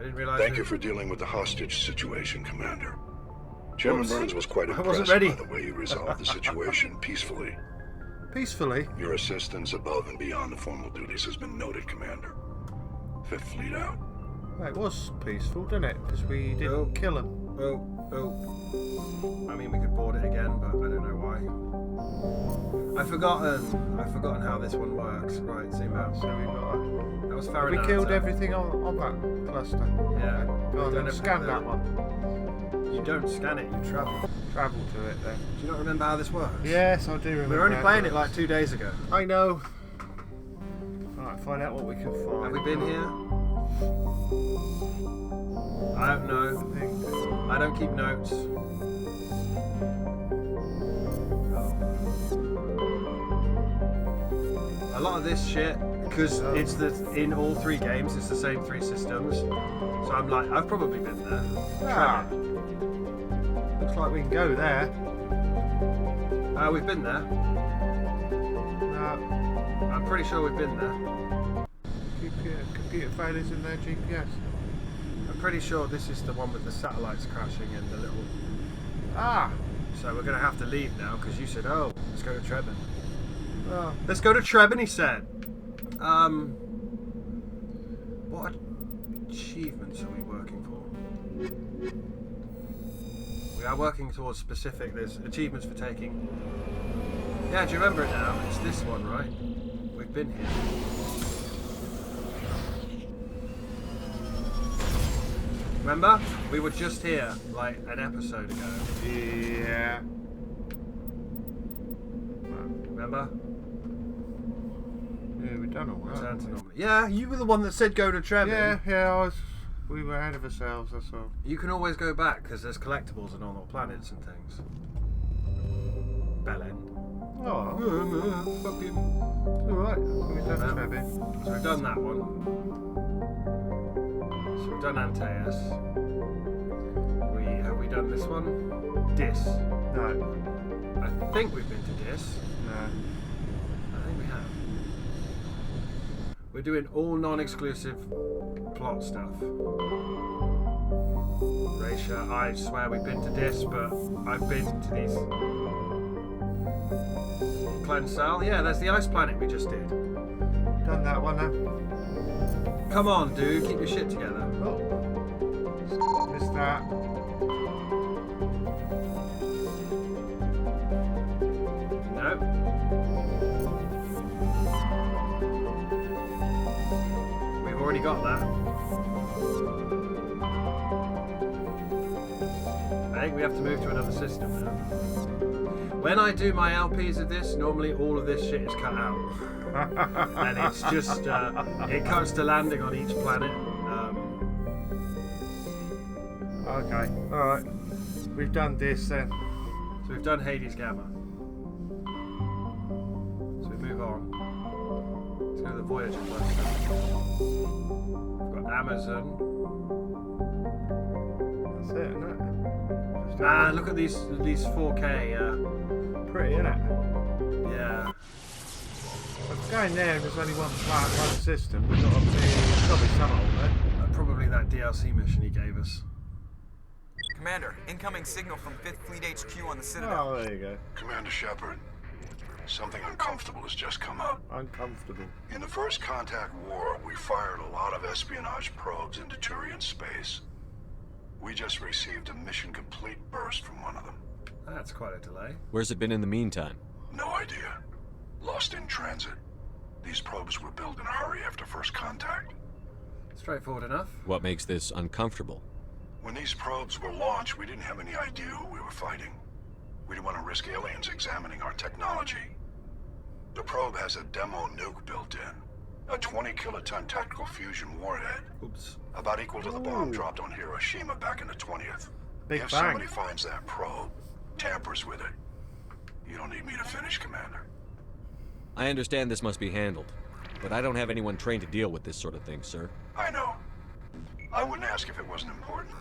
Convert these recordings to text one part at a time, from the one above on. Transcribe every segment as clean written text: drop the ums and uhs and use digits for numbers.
I didn't realize. Thank you for dealing with the hostage situation, Commander. Chairman Burns was quite impressed ready. by the way you resolved the situation peacefully. Peacefully? Your assistance above and beyond the formal duties has been noted, Commander. Fifth Fleet out. Well, it was peaceful, didn't it? Because we didn't kill him. I mean, we could board it again, but I don't know why. I've forgotten how this one works. Right, zoom out. So we got. That was We Fahrenheit. killed everything on that cluster. Yeah. Go on, We've done then scan everything that one. You don't scan it, you travel. Travel to it then. Do you not remember how this works? Yes, I do remember. We were only how playing it it like works. 2 days ago. I know. Alright, find out what we can find. Have we been here? I don't know. I think. I don't keep notes. A lot of this shit, because it's in all 3 games, it's the same 3 systems. So I'm like, I've probably been there. Ah. Looks like we can go there. We've been there. No. I'm pretty sure we've been there. Computer failures in their GPS. I'm pretty sure this is the one with the satellites crashing and the little... Ah. So we're going to have to leave now, because you said, oh, let's go to Trebin. Well, Let's go to Trebin, he said. What achievements are we working for? We are working towards specific. There's achievements for taking. Yeah, do you remember it now? It's this one, right? We've been here. Remember? We were just here like an episode ago. yeah. Remember? Yeah, we've done all that. Return to haven't we? normal. Yeah, you were the one that said go to Trebin. Yeah, we were ahead of ourselves, that's all. You can always go back because there's collectibles and all the planets and things. Bellend. Oh, Fucking. alright. We've done Yeah. Trebin. So we've done that one. So we've done Antaeus. Have we done this one? Dis. No. I think we've been to Dis. No. I think we have. We're doing all non-exclusive plot stuff. Raisha, I swear we've been to Dis, but I've been to these. Clensal, yeah, there's the ice planet we just did. Done that one then. Come on, dude, keep your shit together. Oh. Missed that. No. We've already got that. I think we have to move to another system now. When I do my LPs of this, normally all of this shit is cut out. And it's just, it comes to landing on each planet. Okay, alright. We've done this then. So we've done Hades Gamma. So we move on. Let's go to the Voyager cluster. We've got Amazon. That's it, isn't it? Just Ah, look at these 4K. pretty, isn't it? Yeah. But going there, there's only one system. We've got to be, there's got to be some old there. Probably that DLC mission he gave us. Commander, incoming signal from 5th Fleet HQ on the Citadel. Oh, there you go. Commander Shepard, something uncomfortable has just come up. Uncomfortable. In the First Contact War, we fired a lot of espionage probes into Turian space. We just received a mission complete burst from one of them. That's quite a delay. Where's it been in the meantime? No idea. Lost in transit. These probes were built in a hurry after First Contact. Straightforward enough. What makes this uncomfortable? When these probes were launched, we didn't have any idea who we were fighting. We didn't want to risk aliens examining our technology. The probe has a demo nuke built in. A 20-kiloton tactical fusion warhead. Oops. About equal to the bomb dropped on Hiroshima back in the 20th. Big if bang. somebody finds that probe, tampers with it, you don't need me to finish, Commander. I understand this must be handled, but I don't have anyone trained to deal with this sort of thing, sir. I know. I wouldn't ask if it wasn't important.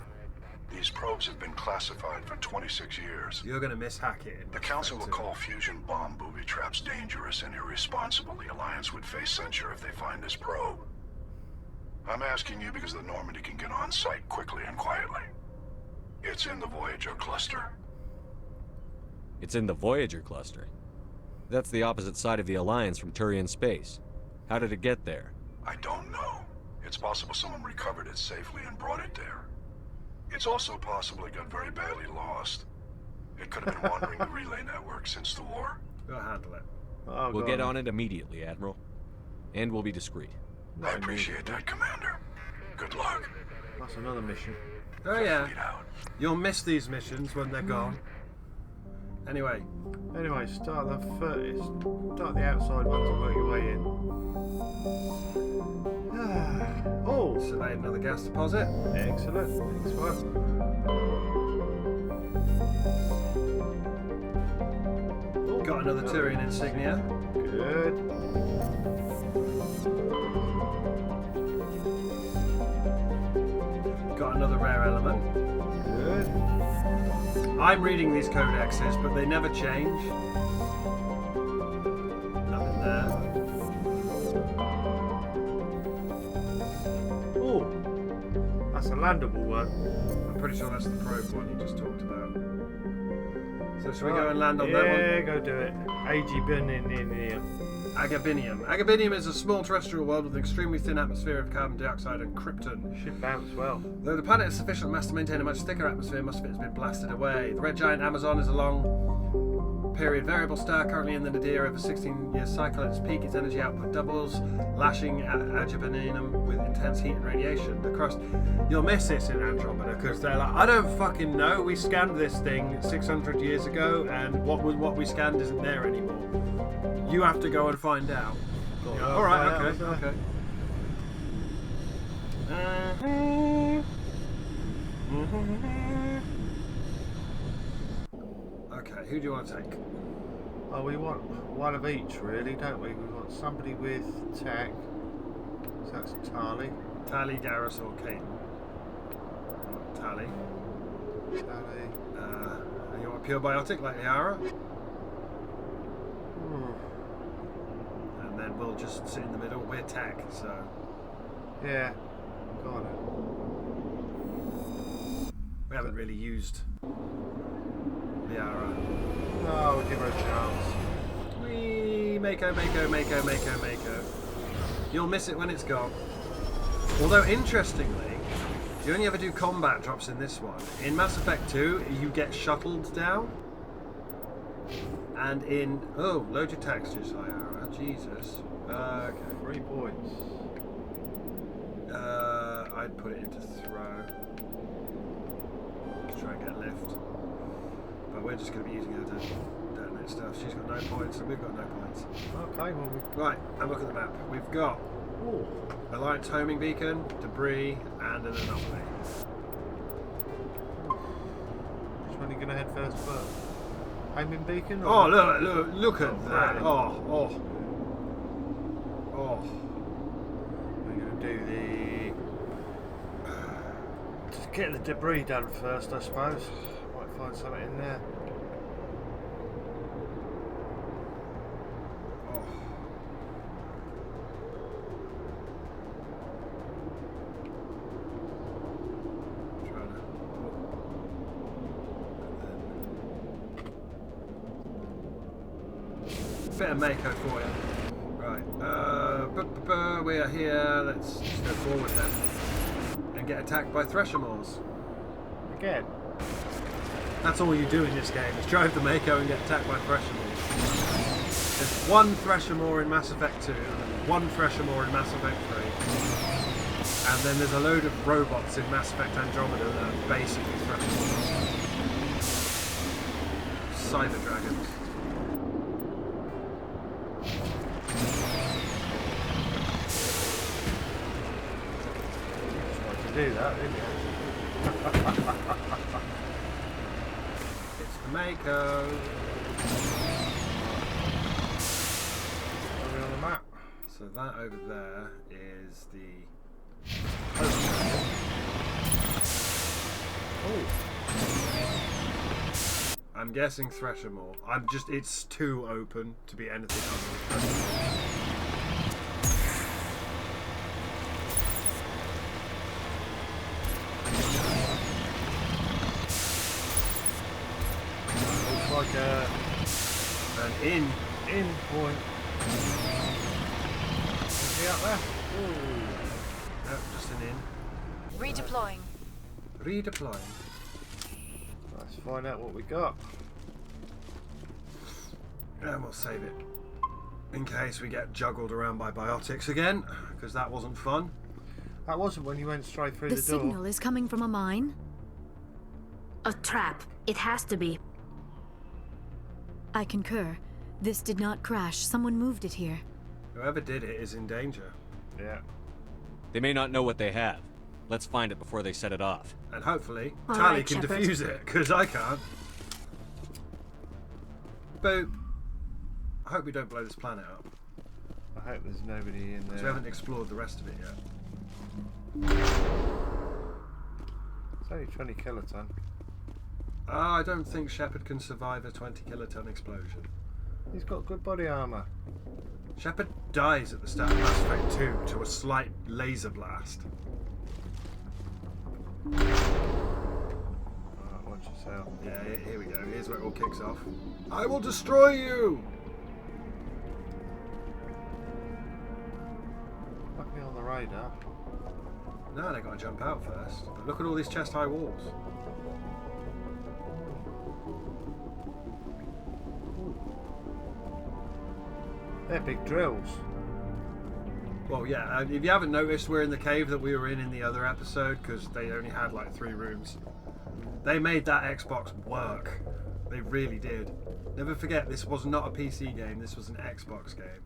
These probes have been classified for 26 years. You're gonna miss Hackett. The Council will call fusion bomb booby traps dangerous and irresponsible. The Alliance would face censure if they find this probe. I'm asking you because the Normandy can get on site quickly and quietly. It's in the Voyager cluster. It's in the Voyager cluster. That's the opposite side of the Alliance from Turian space. How did it get there? I don't know. It's possible someone recovered it safely and brought it there. It's also possible it got very badly lost. It could have been wandering the relay network since the war. We'll handle it. Oh, We'll God. get on it immediately, Admiral. And we'll be discreet. I appreciate that, Commander. Good luck. That's another mission. Oh yeah, Lead out. you'll miss these missions when they're gone. Anyway, Anyway, start the outside ones and work your way in. Oh, survey another gas deposit. excellent. Thanks, work. Got another Turian insignia. Good. Got another rare element. Good. I'm reading these codexes, but they never change. Nothing there. Oh, that's a landable one. I'm pretty sure that's the probe one you just talked about. So should we go and land on that one? Yeah, go do it. Agabinium. Agabinium. Agabinium is a small terrestrial world with an extremely thin atmosphere of carbon dioxide and krypton. Should bounce well. Though the planet has sufficient mass to maintain a much thicker atmosphere, most of it has been blasted away. The red giant Amazon is a long period variable star currently in the nadir of a 16-year cycle. At its peak, its energy output doubles, lashing Agabinium with intense heat and radiation. The crust, you'll miss this in Andromeda because they're like, I don't fucking know. We scanned this thing 600 years ago, and what we scanned isn't there anymore. You have to go and find out. Yeah, All right, find out, okay. Okay, who do you want to take? Oh, we want one of each, really, don't we? We want somebody with tech. So that's Tali. Tali, Garrus, or Kane? Tali. Tali. You want a pure biotic like Liara? And then we'll just sit in the middle. We're tech, so. Yeah. Got it. We haven't really used Liara. No, we'll give her a chance. Whee! Mako. You'll miss it when it's gone. Although, interestingly, you only ever do combat drops in this one. In Mass Effect 2, you get shuttled down. And in... Oh, load your textures, Liara. Jesus. Okay. 3 points. I'd put it into throw. To try and get lift. But we're just going to be using her to detonate stuff. She's got no points, and we've got no points. Okay, well, Right, and look at the map. We've got Alliance homing beacon, debris, and an anomaly. which one are you going to head first for? Homing beacon? Oh, look at that. right. Oh. We're going to do the... Just get the debris done first, I suppose. Might find something in there. Bit of Mako for you. Right. We are here. Let's just go forward then. And get attacked by Threshermores. Again. That's all you do in this game, is drive the Mako and get attacked by Threshermores. There's one Threshermore in Mass Effect 2, one Threshermore in Mass Effect 3, and then there's a load of robots in Mass Effect Andromeda that are basically Threshermores. Cyber Dragons. Do that, didn't you? It's the Mako. Are we on the map? So that over there is the... Oh. I'm guessing Threshermore. It's too open to be anything other than Threshermore. an in. in point. Is he up there? No, just an in. Redeploying. Redeploying. Let's find out what we got. And we'll save it in case we get juggled around by biotics again, because that wasn't fun. That wasn't when you went straight through The the door. signal is coming from a mine. A trap. It has to be. I concur. This did not crash. Someone moved it here. Whoever did it is in danger. Yeah. They may not know what they have. Let's find it before they set it off. And hopefully, All Tally right, can Shepard. defuse it, because I can't. Boop. I hope we don't blow this planet up, I hope there's nobody in because we there. haven't explored the rest of it yet. It's only 20 kiloton. I don't think Shepard can survive a 20 kiloton explosion. He's got good body armor. Shepard dies at the start of Mass Effect 2 to a slight laser blast. Alright, watch yourself. Yeah, here we go. Here's where it all kicks off. I will destroy you! Fucking on the radar. No, they got to jump out first. But look at all these chest-high walls. They're big drills. Well, yeah, if you haven't noticed, we're in the cave that we were in the other episode, because they only had like 3 rooms. They made that Xbox work. They really did. Never forget, this was not a PC game, this was an Xbox game.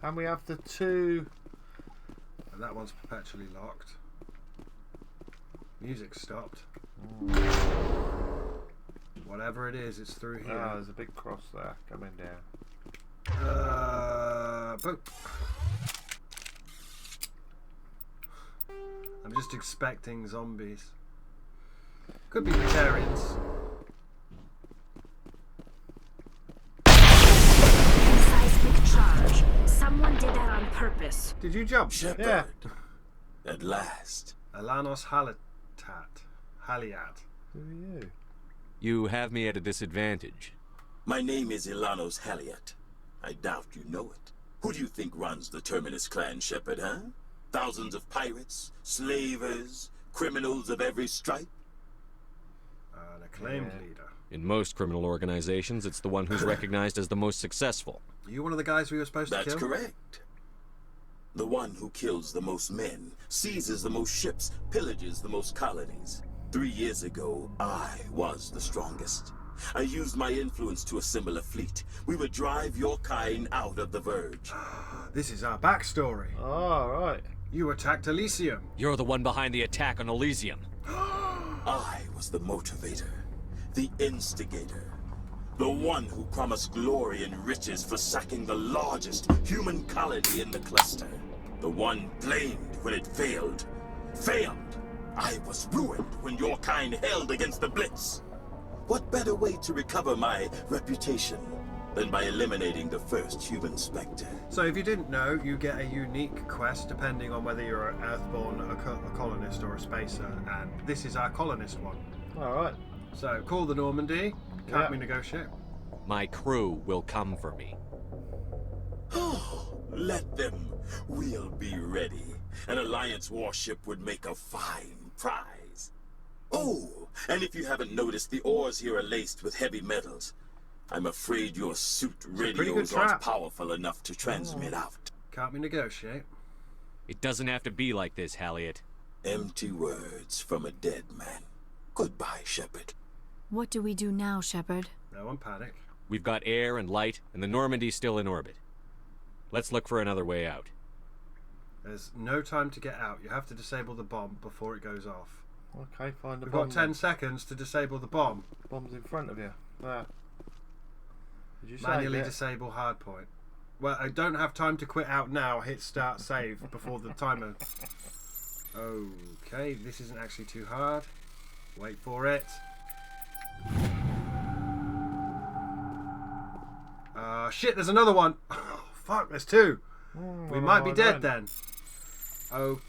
And we have the 2... And that one's perpetually locked. Music stopped. Whatever it is, it's through here. Ah, there's a big cross there coming down. Boop. I'm just expecting zombies. Could be vegetarians. Seismic charge. Someone did that on purpose. Did you jump? Shepard. Yeah. At last. Alanos Haliat. Who are you? You have me at a disadvantage. My name is Ilanos Haliat. I doubt you know it. Who do you think runs the Terminus clan, Shepard, huh? Thousands of pirates, slavers, criminals of every stripe? An acclaimed Yeah. leader. In most criminal organizations, it's the one who's recognized as the most successful. Are you one of the guys we were supposed That's to kill? correct. The one who kills the most men, seizes the most ships, pillages the most colonies. 3 years ago, I was the strongest. I used my influence to assemble a fleet. We would drive your kind out of the Verge. This is our backstory. Oh, right. You attacked Elysium. You're the one behind the attack on Elysium. I was the motivator, the instigator, the one who promised glory and riches for sacking the largest human colony in the cluster. The one blamed when it failed. Failed! I was ruined when your kind held against the Blitz. What better way to recover my reputation than by eliminating the first human Spectre? So if you didn't know, you get a unique quest depending on whether you're an Earthborn, a colonist, or a spacer, and this is our colonist one. Alright. So call the Normandy. Can't Yeah. we negotiate? My crew will come for me. Let them. We'll be ready. An Alliance warship would make a fine prize. Oh, and if you haven't noticed, the ores here are laced with heavy metals. I'm afraid your suit pretty good radios trap. aren't powerful enough to transmit out. Can't we negotiate? It doesn't have to be like this, Haliat. Empty words from a dead man. Goodbye, Shepard. What do we do now, Shepard? No one panic. We've got air and light, and the Normandy's still in orbit. Let's look for another way out. There's no time to get out. You have to disable the bomb before it goes off. Okay, find the We've bomb. got 10 seconds to disable the bomb. Bomb's in front of you. There. Did you Manually save it? disable hardpoint. Well, I don't have time to quit out now. Hit start save before the timer. Okay, this isn't actually too hard. Wait for it. Shit, there's another one. Oh, fuck, there's 2. We might be dead then. Oh.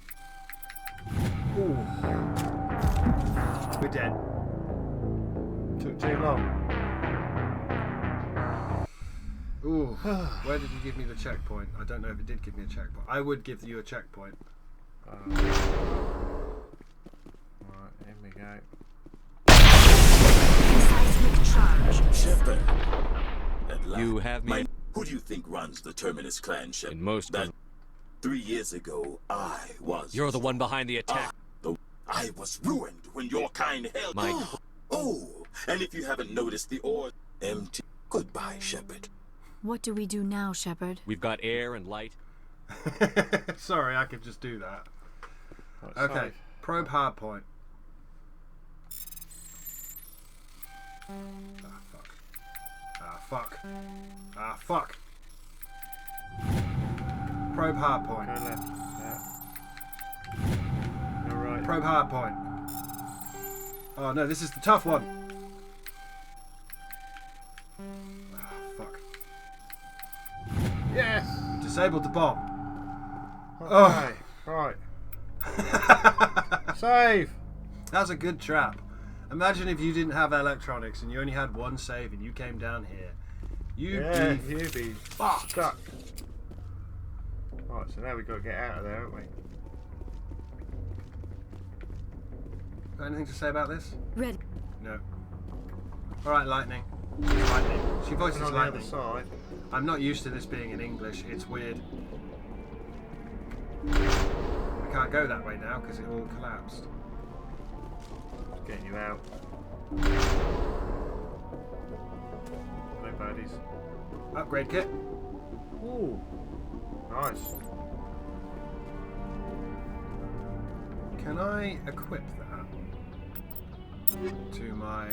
Ooh. We're dead. Took too long. Ooh, where did you give me the checkpoint? I don't know if it did give me a checkpoint. I would give you a checkpoint. Right, here we go. Seismic charge. Shepard. At last. You have me Who do you think runs the Terminus clan, Shepard? in most. That 3 years ago, I was. You're the one behind the attack. I was ruined when your kind held. My- Oh, and if you haven't noticed, the ore empty. Goodbye, Shepard. What do we do now, Shepard? We've got air and light. Sorry, I could just do that. Right, Okay, save. probe hardpoint. Ah, fuck. Ah, fuck. Probe Go hardpoint. left. Yeah. Go right. Probe hardpoint. Oh no, this is the tough one. Ah, fuck. Yes! Disabled the bomb. Okay, right. Save! That's a good trap. Imagine if you didn't have electronics and you only had one save and you came down here. You'd Yeah, be you'd be fucked. stuck. Right, so now we've got to get out of there, haven't we? Got anything to say about this? Red. No. Alright, Lightning. She's Lightning. She voices And on the other Lightning. side. I'm not used to this being in English. It's weird. I can't go that way now because it all collapsed. Just getting you out. No baddies. Upgrade kit. Ooh. Nice. Can I equip that to my...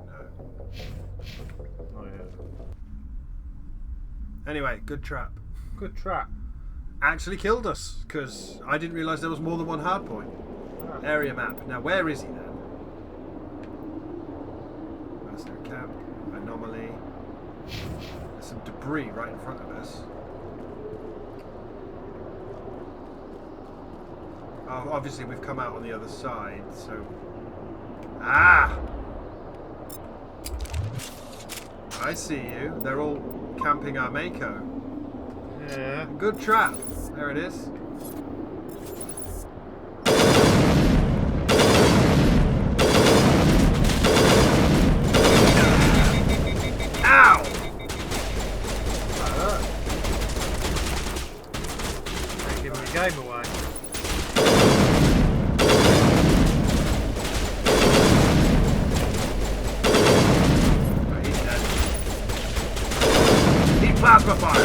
No. Oh, yeah. Anyway, good trap. Good trap. Actually killed us because I didn't realise there was more than one hard point. Area map. Now where is he then? Mercenary camp. Anomaly. There's some debris right in front of us. Oh, obviously we've come out on the other side, so... Ah! I see you. They're all camping our Mako. Yeah. Good trap. There it is. Ow! Ain't giving the game away. Oh, he's dead. Heat plasma fire!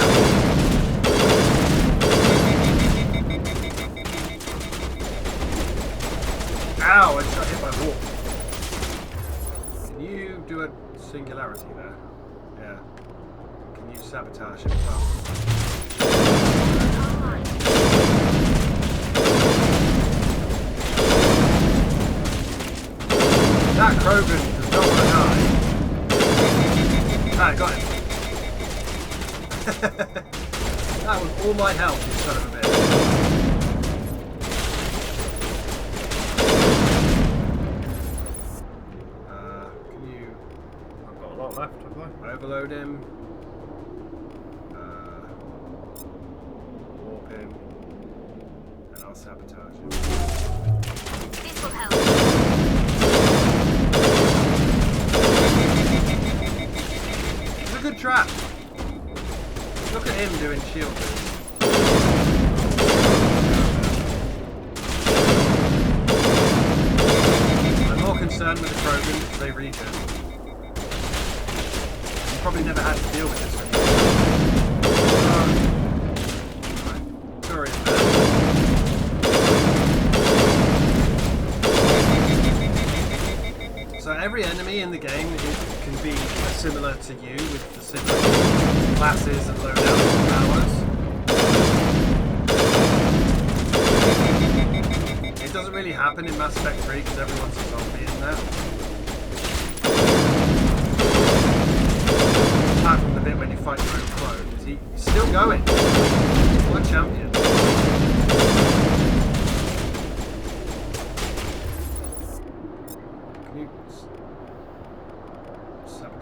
Ow, I just got hit by a wall. Can you do a singularity there? Yeah. Can you sabotage it? Well, that Krogan does not want to die. Ah, I got him. That was all my health, you son of a bitch. Can you I've got a lot left, have I? overload him? Warp him. And I'll sabotage him. This will help. It's a good trap. Look at him doing shield moves. I'm more concerned with the Krogan because they regen. You probably never had to deal with this before. Right. Sorry. So every enemy in the game can be similar to you with the similar classes and loadouts and powers. It doesn't really happen in Mass Effect 3 because everyone's a zombie in that. Apart from the bit when you fight your own clone. He's still going. What a champion. Can you sabotage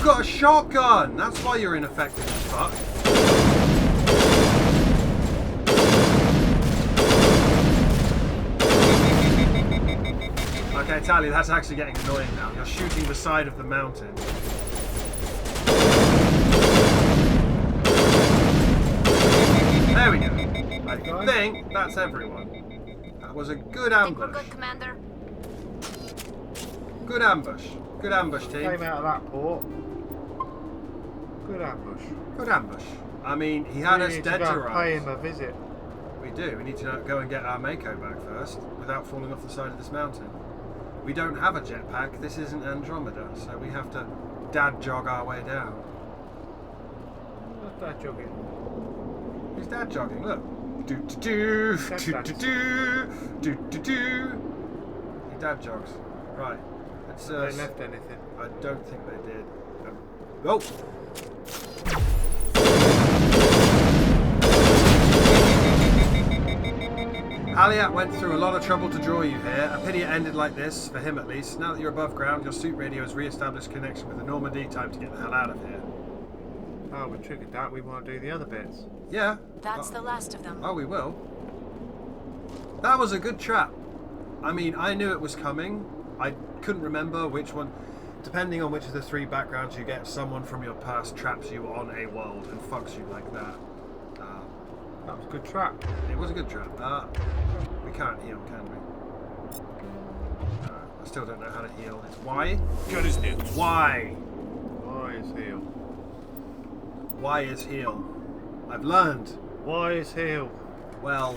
got a shotgun! That's why you're ineffective as fuck. Okay, Tally, that's actually getting annoying now. You're shooting the side of the mountain. There we go. I think that's everyone. That was a good I think we're ambush. good, Commander. Good ambush. Good ambush, team. Came out of that port. Good ambush. Good ambush. I mean, he had us We need dead to to go and pay rights. him a visit. We do. We need to go and get our Mako back first, without falling off the side of this mountain. We don't have a jetpack. This isn't Andromeda, so we have to dad jog our way down. What's that jogging? Who's dad jogging? Look. Do do do Dad do dance. do do do. He dad jogs. Right. Let's. They left anything. I don't think they did. Oh. Aliat went through a lot of trouble to draw you here. A pity it ended like this, for him at least. Now that you're above ground, your suit radio has re-established connection with the Normandy. Time to get the hell out of here. Oh, we triggered that. We want to do the other bits. Yeah. That's the last of them. Oh, we will. That was a good trap. I mean, I knew it was coming. I couldn't remember which one. Depending on which of the three backgrounds you get, someone from your past traps you on a world and fucks you like that. That was a good trap. It was a good trap. We can't heal, can we? I still don't know how to heal. It's why? Gun is new. Why? Why is heal? Why is heal? I've learned. Why is heal? Well,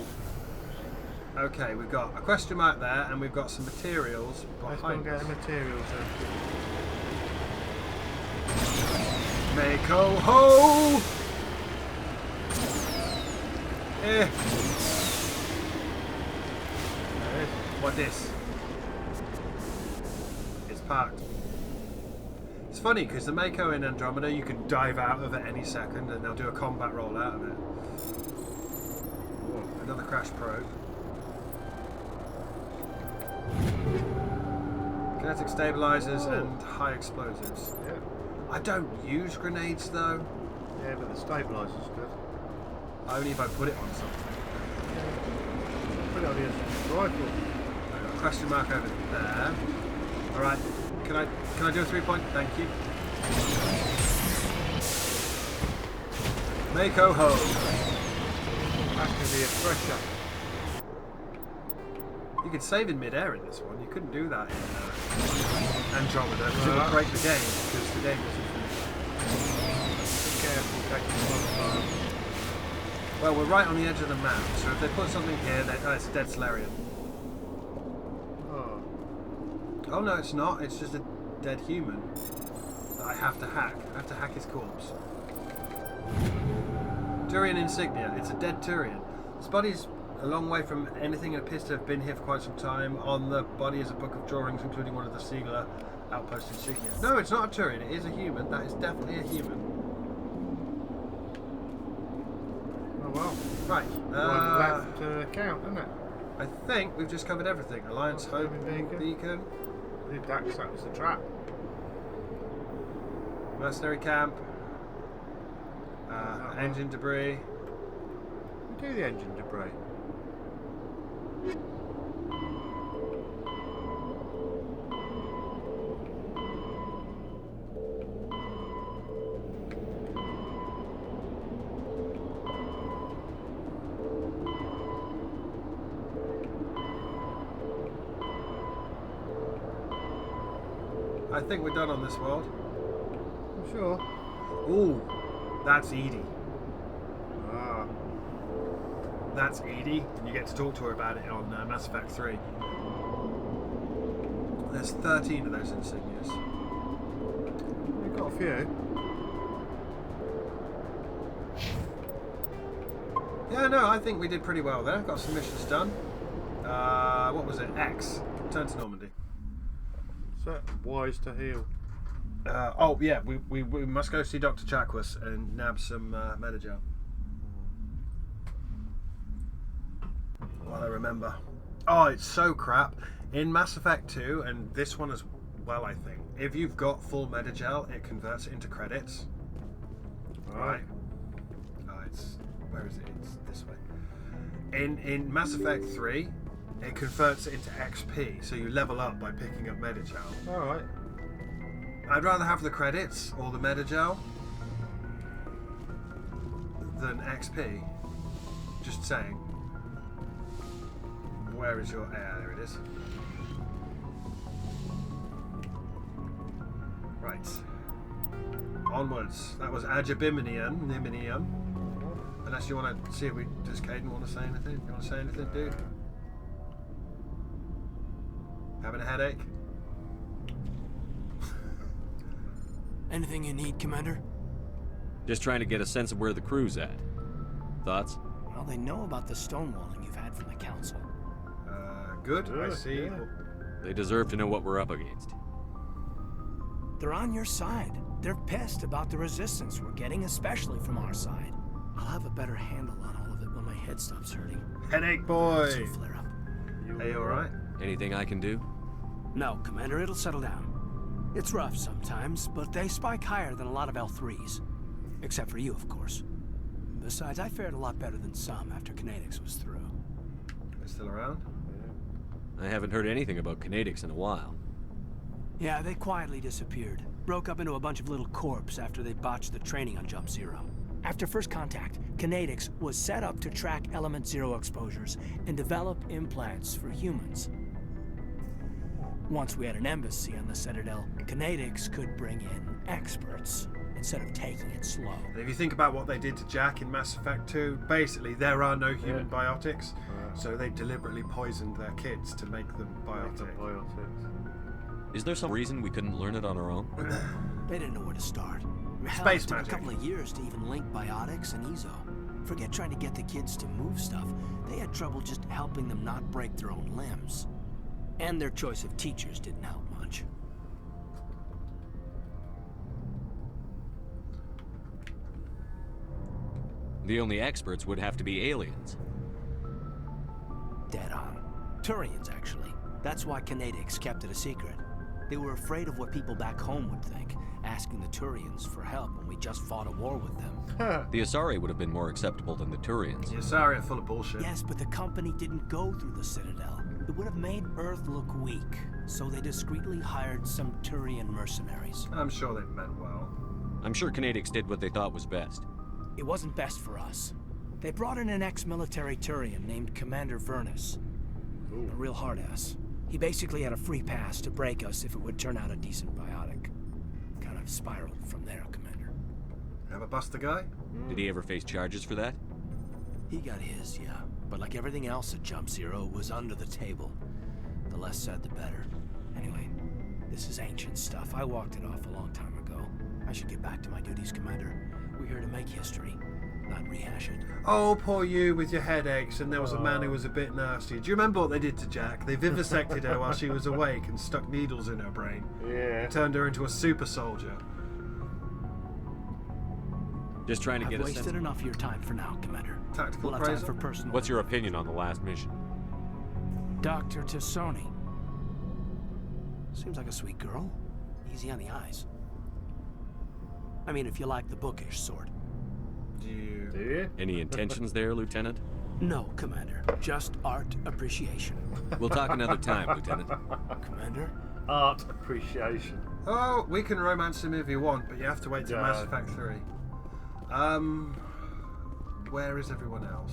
okay, we've got a question mark there, and we've got some materials Let's go and behind get the us. materials then. Mako ho! Eh. What this? It's parked. It's funny because the Mako in Andromeda you can dive out of at any second and they'll do a combat roll out of it. Whoa, another crash probe. Kinetic stabilizers and high explosives. Yeah. I don't use grenades though. Yeah, but the stabilizer's good. Only if I put it on something. Put it on your rifle. I've got a question mark over there. Alright, can I do a 3-point? Thank you. Mako ho! That's going to be a pressure. You could save in mid-air in this one. You couldn't do that in Andromeda because it would break the game because the game wasn't finished. Be careful taking one. Well, we're right on the edge of the map, so if they put something here, it's a dead Solarian. Oh. Oh no, it's not. It's just a dead human that I have to hack. I have to hack his corpse. Turian insignia. It's a dead Turian. This body's a long way from anything that appears to have been here for quite some time. On the body is a book of drawings, including one of the Siegler outpost insignia. No, it's not a Turian. It is a human. That is definitely a human. Oh well. Right. One left to count, isn't it? I think we've just covered everything. Alliance Hope Beacon. That was the trap. Mercenary camp. Engine debris. We do the engine debris. I think we're done on this world. I'm sure. Ooh, that's Edie. Ah. That's Edie, and you get to talk to her about it on Mass Effect 3. There's 13 of those insignias. We've got a few. Yeah, no, I think we did pretty well there. Got some missions done. What was it? X. Return to Normandy. So wise to heal. Oh, yeah, we must go see Dr. Chakwas and nab some Metagel. While I remember. Oh, it's so crap. In Mass Effect 2, and this one as well, I think. If you've got full Medigel, it converts it into credits. Right. Where is it? It's this way. In Mass Effect 3, it converts it into XP, so you level up by picking up Medigel. Alright. I'd rather have the credits or the Medigel than XP. Just saying. Where is your... there it is. Right. Onwards. That was Niminium. Unless you want to see if does Caden want to say anything? You want to say anything, dude? Having a headache? Anything you need, Commander? Just trying to get a sense of where the crew's at. Thoughts? Well, they know about the stonewalling you've had from the Council. Good. I see. Yeah. They deserve to know what we're up against. They're on your side. They're pissed about the resistance we're getting, especially from our side. I'll have a better handle on all of it when my head stops hurting. Headache boy! It's a flare-up. Are you alright? Anything I can do? No, Commander, it'll settle down. It's rough sometimes, but they spike higher than a lot of L3s. Except for you, of course. Besides, I fared a lot better than some after Kinetics was through. They're still around? I haven't heard anything about Kinetics in a while. Yeah, they quietly disappeared. Broke up into a bunch of little corps after they botched the training on Jump Zero. After first contact, Kinetics was set up to track Element Zero exposures and develop implants for humans. Once we had an embassy on the Citadel, Kinetics could bring in experts instead of taking it slow. And if you think about what they did to Jack in Mass Effect 2, basically there are no human biotics, so they deliberately poisoned their kids to make them biotic. Is there some reason we couldn't learn it on our own? They didn't know where to start. Hell, Space it took magic. a couple of years to even link biotics and Ezo. Forget trying to get the kids to move stuff. They had trouble just helping them not break their own limbs. And their choice of teachers didn't help much. The only experts would have to be aliens. Dead on. Turians, actually. That's why Kinetics kept it a secret. They were afraid of what people back home would think, asking the Turians for help when we just fought a war with them. The Asari would have been more acceptable than the Turians. The Asari are full of bullshit. Yes, but the company didn't go through the Citadel. It would have made Earth look weak, so they discreetly hired some Turian mercenaries. I'm sure they meant well. I'm sure Kinetics did what they thought was best. It wasn't best for us. They brought in an ex-military Turian named Commander Vernus. A real hard-ass. He basically had a free pass to break us if it would turn out a decent biotic. Kind of spiraled from there, Commander. Ever bust the guy? Did he ever face charges for that? He got his, yeah. But like everything else at Jump Zero, it was under the table. The less said, the better. Anyway, this is ancient stuff. I walked it off a long time ago. I should get back to my duties, Commander. We're here to make history, not rehash it. Oh, poor you with your headaches, and there was a man who was a bit nasty. Do you remember what they did to Jack? They vivisected her while she was awake and stuck needles in her brain. Yeah. Turned her into a super soldier. Just trying to I've get a sense. wasted enough of your time for now, Commander. Tactical We'll have time appraisal? for personal. What's your opinion on the last mission? Dr. Tassoni. Seems like a sweet girl. Easy on the eyes. I mean, if you like the bookish sort. Do you... Do you? Any intentions there, Lieutenant? No, Commander. Just art appreciation. We'll talk another time, Lieutenant. Commander? Art appreciation. Oh, we can romance him if you want, but you have to wait till Yeah. Mass Effect 3. Where is everyone else?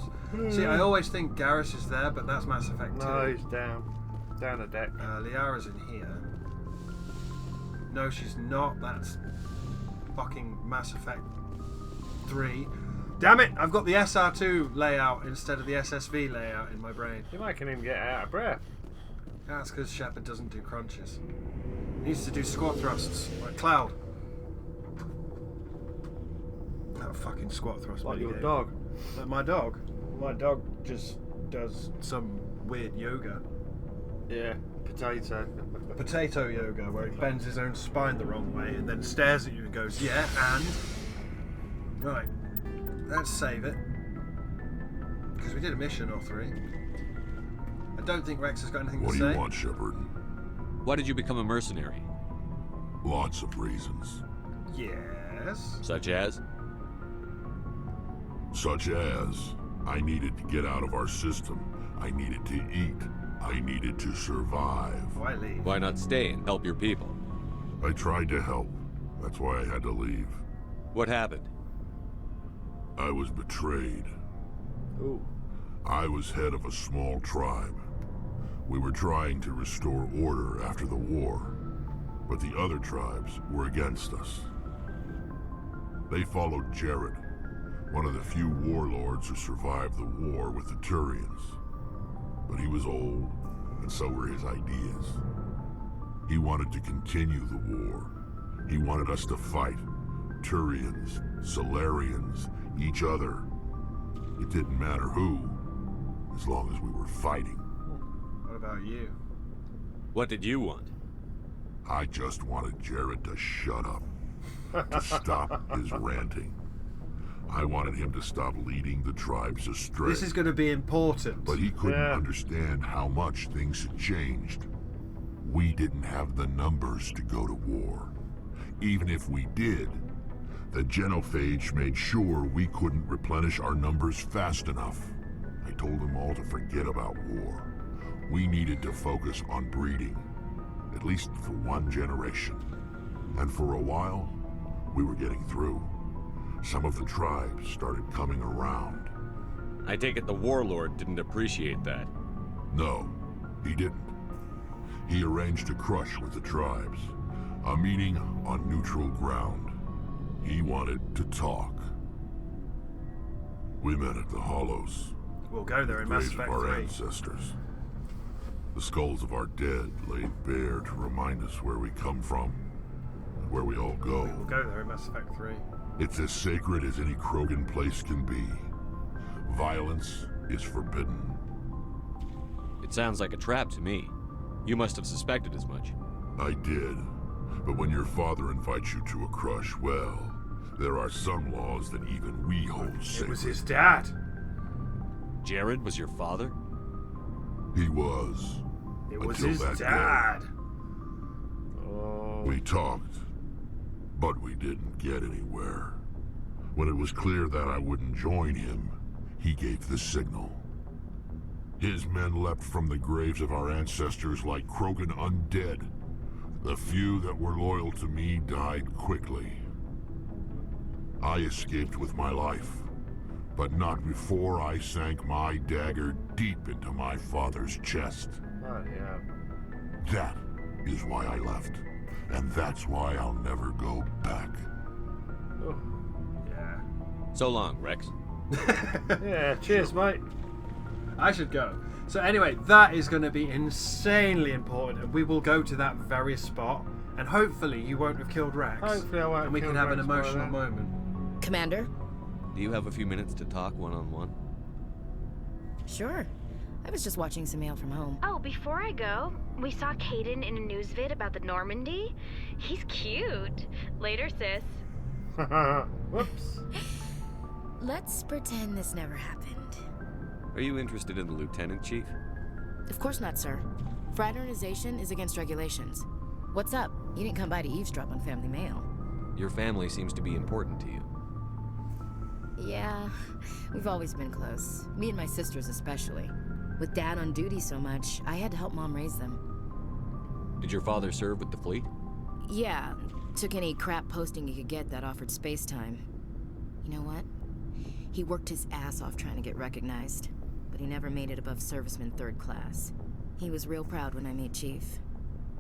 See, I always think Garrus is there, but that's Mass Effect 2. No, he's down. Down a deck. Liara's in here. No, she's not. That's fucking Mass Effect 3. Damn it! I've got the SR2 layout instead of the SSV layout in my brain. You're making him get out of breath. That's because Shepard doesn't do crunches. He needs to do squat thrusts, like Cloud. That fucking squat thrust. Like your minigame. dog. Like my dog. My dog just does some weird yoga. Yeah. Potato. Potato yoga, where he bends his own spine the wrong way and then stares at you and goes, yeah, and... Right. Let's save it. Because we did a mission or 3. I don't think Rex has got anything What to do say. you want, Shepard? Why did you become a mercenary? Lots of reasons. Yes. Such as? Such as, I needed to get out of our system. I needed to eat. I needed to survive. Why leave? Why not stay and help your people? I tried to help. That's why I had to leave. What happened? I was betrayed. Ooh. I was head of a small tribe. We were trying to restore order after the war, but the other tribes were against us. They followed Jared, one of the few warlords who survived the war with the Turians. But he was old, and so were his ideas. He wanted to continue the war. He wanted us to fight. Turians, Solarians, each other. It didn't matter who, as long as we were fighting. What about you? What did you want? I just wanted Jared to shut up, to stop his ranting. I wanted him to stop leading the tribes astray. This is going to be important. But he couldn't understand how much things had changed. We didn't have the numbers to go to war. Even if we did, the genophage made sure we couldn't replenish our numbers fast enough. I told them all to forget about war. We needed to focus on breeding, at least for one generation. And for a while, we were getting through. Some of the tribes started coming around. I take it the warlord didn't appreciate that. No, he didn't. He arranged a crush with the tribes, a meeting on neutral ground. He wanted to talk. We met at the Hollows. We'll go there in Mass Graves of Effect our 3. ancestors. The skulls of our dead laid bare to remind us where we come from and where we all go. We'll go there in Mass Effect 3. It's as sacred as any Krogan place can be. Violence is forbidden. It sounds like a trap to me. You must have suspected as much. I did. But when your father invites you to a crush, well, there are some laws that even we hold sacred. It was his dad. Jared was your father? He was. It was Until his that dad. We talked, but we didn't get anywhere. When it was clear that I wouldn't join him, he gave the signal. His men leapt from the graves of our ancestors like Krogan undead. The few that were loyal to me died quickly. I escaped with my life, but not before I sank my dagger deep into my father's chest. Oh, yeah. That is why I left, and that's why I'll never go back. Oh. Yeah. So long, Rex. Yeah, cheers, mate. I should go. So anyway, that is going to be insanely important, and we will go to that very spot, and hopefully you won't have killed Rex. Hopefully I won't and we kill can have an Rex by emotional then. moment. Commander? Do you have a few minutes to talk one-on-one? Sure. I was just watching some mail from home. Oh, before I go, we saw Caden in a news vid about the Normandy. He's cute. Later, sis. Whoops. Let's pretend this never happened. Are you interested in the Lieutenant Chief? Of course not, sir. Fraternization is against regulations. What's up? You didn't come by to eavesdrop on family mail. Your family seems to be important to you. Yeah, we've always been close. Me and my sisters especially. With Dad on duty so much, I had to help Mom raise them. Did your father serve with the fleet? Yeah, took any crap posting he could get that offered space time. You know what? He worked his ass off trying to get recognized, but he never made it above serviceman 3rd class. He was real proud when I made Chief.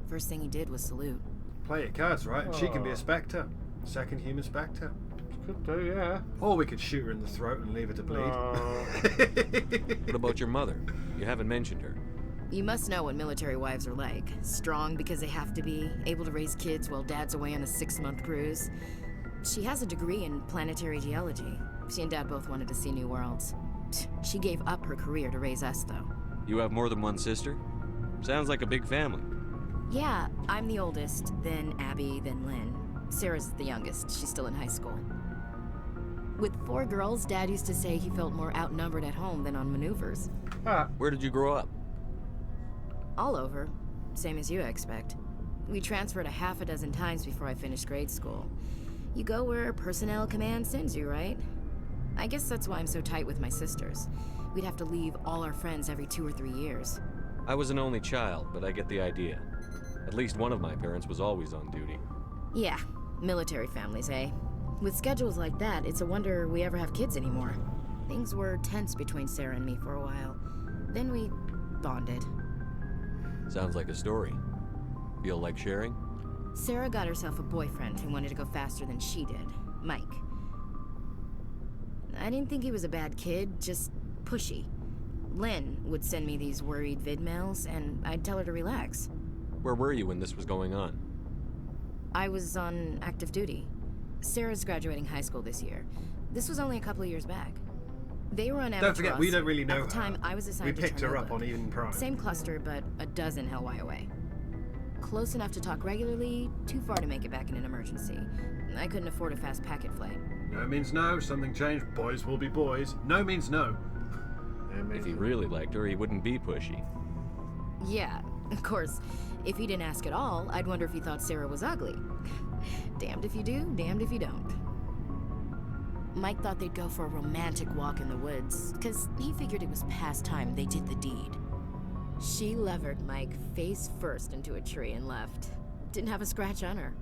First thing he did was salute. Play your cards, right? And she can be a Spectre. Second human Spectre. Could do, yeah. Or we could shoot her in the throat and leave her to bleed. What about your mother? You haven't mentioned her. You must know what military wives are like. Strong because they have to be, able to raise kids while Dad's away on a 6-month cruise. She has a degree in planetary geology. She and Dad both wanted to see new worlds. She gave up her career to raise us, though. You have more than one sister? Sounds like a big family. Yeah, I'm the oldest, then Abby, then Lynn. Sarah's the youngest. She's still in high school. With 4 girls, Dad used to say he felt more outnumbered at home than on maneuvers. Ah, Where did you grow up? All over. Same as you, I expect. We transferred a half a dozen times before I finished grade school. You go where personnel command sends you, right? I guess that's why I'm so tight with my sisters. We'd have to leave all our friends every 2 or 3 years. I was an only child, but I get the idea. At least one of my parents was always on duty. Yeah, military families, eh? With schedules like that, it's a wonder we ever have kids anymore. Things were tense between Sarah and me for a while. Then we bonded. Sounds like a story. Feel like sharing? Sarah got herself a boyfriend who wanted to go faster than she did, Mike. I didn't think he was a bad kid, just pushy. Lynn would send me these worried vid mails, and I'd tell her to relax. Where were you when this was going on? I was on active duty. Sarah's graduating high school this year. This was only a couple of years back. They were on Amatros. Don't forget, we don't really know At the time, her. I was assigned We to picked her up Chernobyl. on Eden Prime. Same cluster, but a dozen hellwire away. Close enough to talk regularly, too far to make it back in an emergency. I couldn't afford a fast packet flight. No means no. Something changed. Boys will be boys. No means no. If he really liked her, he wouldn't be pushy. Yeah, of course. If he didn't ask at all, I'd wonder if he thought Sarah was ugly. Damned if you do, damned if you don't. Mike thought they'd go for a romantic walk in the woods, because he figured it was past time they did the deed. She levered Mike face first into a tree and left. Didn't have a scratch on her.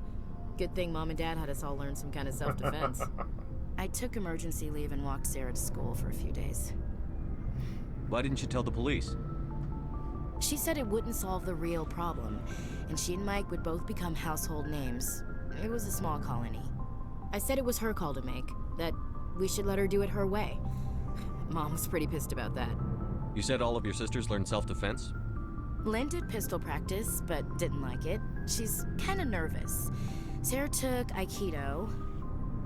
Good thing Mom and Dad had us all learn some kind of self-defense. I took emergency leave and walked Sarah to school for a few days. Why didn't you tell the police? She said it wouldn't solve the real problem, and she and Mike would both become household names. It was a small colony. I said it was her call to make, that we should let her do it her way. Mom was pretty pissed about that. You said all of your sisters learned self-defense? Lynn did pistol practice, but didn't like it. She's kind of nervous. Sarah took Aikido.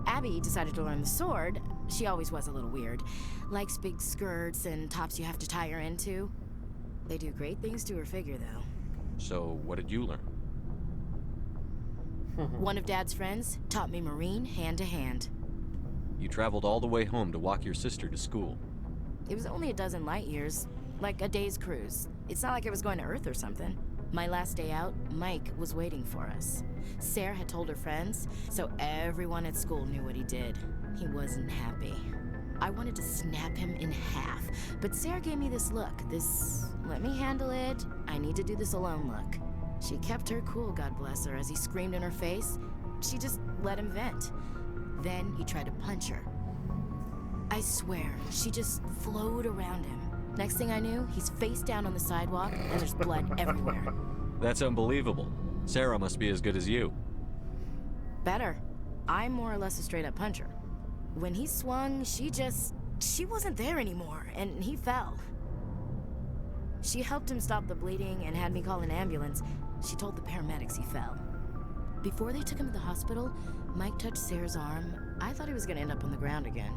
Abby decided to learn the sword. She always was a little weird. Likes big skirts and tops you have to tie her into. They do great things to her figure, though. So, what did you learn? One of Dad's friends taught me Marine hand to hand. You traveled all the way home to walk your sister to school. It was only a dozen light years, like a day's cruise. It's not like I was going to Earth or something. My last day out, Mike was waiting for us. Sarah had told her friends, so everyone at school knew what he did. He wasn't happy. I wanted to snap him in half, but Sarah gave me this look, this let me handle it, I need to do this alone look. She kept her cool, God bless her, as he screamed in her face. She just let him vent. Then he tried to punch her. I swear, she just flowed around him. Next thing I knew, he's face down on the sidewalk, and there's blood everywhere. That's unbelievable. Sarah must be as good as you. Better. I'm more or less a straight-up puncher. When he swung, she wasn't there anymore, and he fell. She helped him stop the bleeding and had me call an ambulance. She told the paramedics he fell. Before they took him to the hospital, Mike touched Sarah's arm. I thought he was gonna end up on the ground again.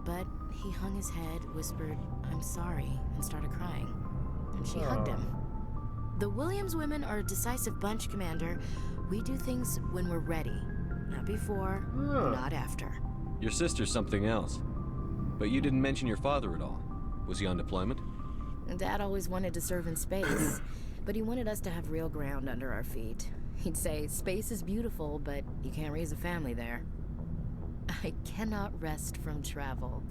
But he hung his head, whispered, "I'm sorry," and started crying. And she hugged him. The Williams women are a decisive bunch, Commander. We do things when we're ready. Not before, not after. Your sister's something else. But you didn't mention your father at all. Was he on deployment? Dad always wanted to serve in space, but he wanted us to have real ground under our feet. He'd say, space is beautiful, but you can't raise a family there. I cannot rest from travel.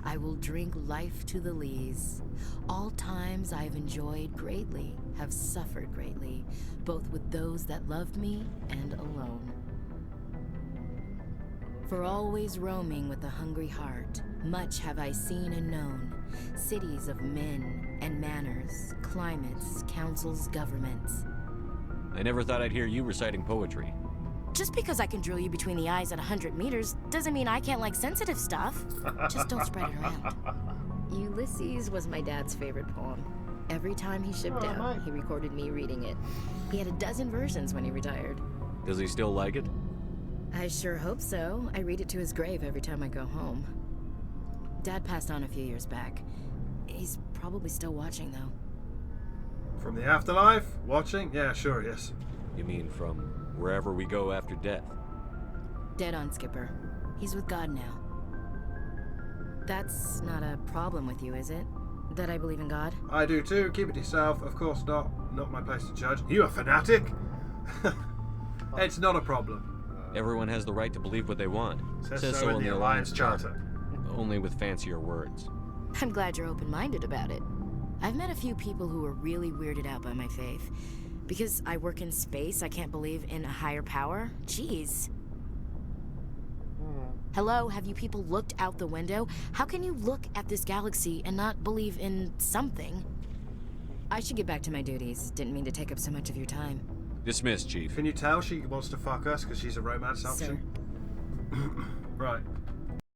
I will drink life to the lees. All times I've enjoyed greatly, have suffered greatly, both with those that loved me and alone. For always roaming with a hungry heart, much have I seen and known, cities of men and manners, climates, councils, governments. I never thought I'd hear you reciting poetry. Just because I can drill you between the eyes at 100 meters doesn't mean I can't like sensitive stuff. Just don't spread it around. Ulysses was my dad's favorite poem. Every time he shipped out, he recorded me reading it. He had a dozen versions when he retired. Does he still like it? I sure hope so. I read it to his grave every time I go home. Dad passed on a few years back. He's probably still watching, though. From the afterlife? Watching? Yeah, sure, yes. You mean from wherever we go after death? Dead on, Skipper. He's with God now. That's not a problem with you, is it? That I believe in God? I do too. Keep it to yourself. Of course not. Not my place to judge. You a fanatic? It's not a problem. Everyone has the right to believe what they want. Says so in the Alliance Charter. Only with fancier words. I'm glad you're open-minded about it. I've met a few people who are really weirded out by my faith. Because I work in space, I can't believe in a higher power? Jeez. Hello, have you people looked out the window? How can you look at this galaxy and not believe in something? I should get back to my duties. Didn't mean to take up so much of your time. Dismissed, Chief. Can you tell she wants to fuck us because she's a romance option? Right.